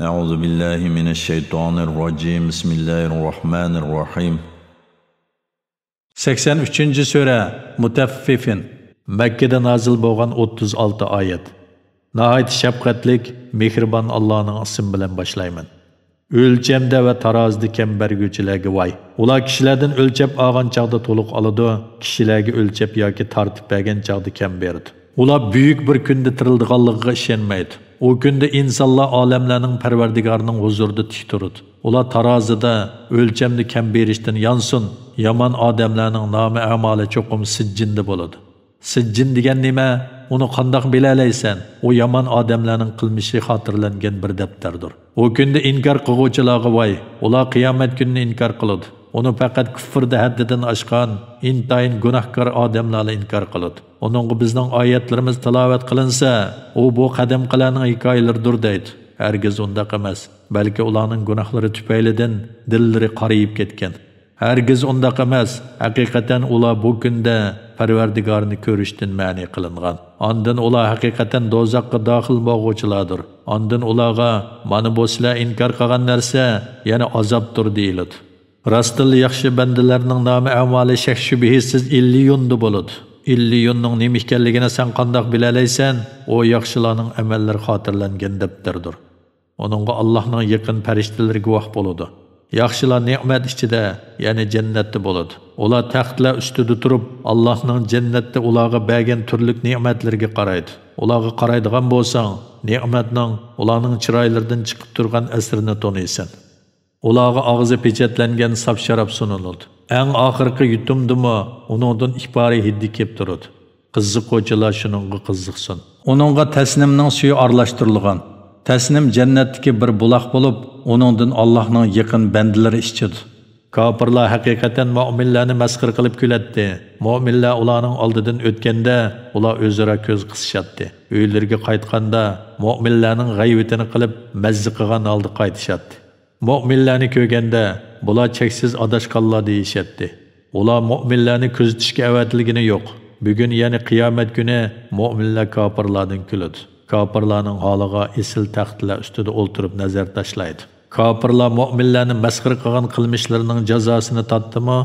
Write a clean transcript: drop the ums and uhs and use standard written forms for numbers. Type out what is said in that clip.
Euzu billahi mineşşeytanirracim. Bismillahirrahmanirrahim. 83. sure Mutaffifin. Mekke'de nazil bo'lgan 36 oyat. Nihayet şefqatlik, mehribon Allohning ismi bilan boshlayman. O'lchamda va tarozida kemberguvchilarga voy. Ular kishilardan o'lchab olgan chaqda to'liq oladi, kishilarga o'lchab yoki tartib bergan chaqda kam beradi. Ular buyuk bir kunda tirildiganligiga ishonmaydi. O kunda insonlar olamlarning Parvardigorining huzurida tik turadi. Ular tarozida o'lchamni kam berishdan yansin, yomon odamlarning nomi amali cho'qim sijjinda bo'ladi. Sijjin degan nima? Uni qandoq bilalaysan? O yomon odamlarning qilmishi xotirlangan bir daftardir. O kunda inkor qiluvchilarga voy, ular qiyomat kunini inkor qiladi. Onu faqat kufrda haddidan oshgan, intayin gunohkor odamlar inkor qiladi. Onunga bizning oyatlarimiz tilovat qilinsa, u bu qadam qilaning hikoyalaridir deydi. Hargiz undaq emas, balki ularning gunohlari tufaylidan dillari qariyib ketgan. Hargiz undaq emas, haqiqatan ular bu kunda Parvardigorni ko'rishdan ma'ni qilingan. Ondan ular haqiqatan dozoqqa daxil bo'luvchilardir. Ondan ularga mana bu sizlar inkor qilgan narsa yana azobdir deyiladi. Rastıl yaxshi bandalarning nomi amali shak shubhasiz illiyonda bo'ladi. Illiyonning nima ekanligini sen qandoq bilalaysan? O yaxshilarning amallari xotirlangan daftardir. Onunga Allohning yaqin farishtalari guvoh bo'ladi. Yaxshilar ne'mat ichida, ya'ni jannatda bo'ladi. Ular taxtlar ustida turib, Allohning jannatda ularga bergan turli ne'matlarga qaraydi. Ularga qaraydigan bo'lsang, ne'matning ularning chiroylaridan chiqib turgan asrini to'naysan. Ularga og'zi pechatlangan saf sharab suniladi. Eng oxirgi yutumdimi, uningdan ibari hiddi kelib turadi. Qiziquvchilar shuningga qiziqsin. Uningga tasnimning suyi aralashtirilgan. Tasnim jannatdagi bir buloq bo'lib, uningdan Allohning yaqin bandalari ichadi. Kofirlar haqiqatan mu'minlarni masxir qilib kuladi. Mu'minlar ularning oldidan o'tganda, ular o'zaro ko'z qisishadi. Uylariga qaytganda, mu'minlarning g'aybatini qilib, mazza qilgan holda qaytishadi. Mu'minlarni ko'rganda bular cheksiz adashqanlar deyishadi. Ular mu'minlarni kuzatishga avatilgini yo'q. Bugun ya'ni qiyomat kuni mu'minlar kofirlardan kuladi. Kofirlarning holiga esil taxtlar ustida o'ltirib nazar tashlaydi. Kofirlar mu'minlarni masxir qilgan qilmishlarining jazosini tatdimi?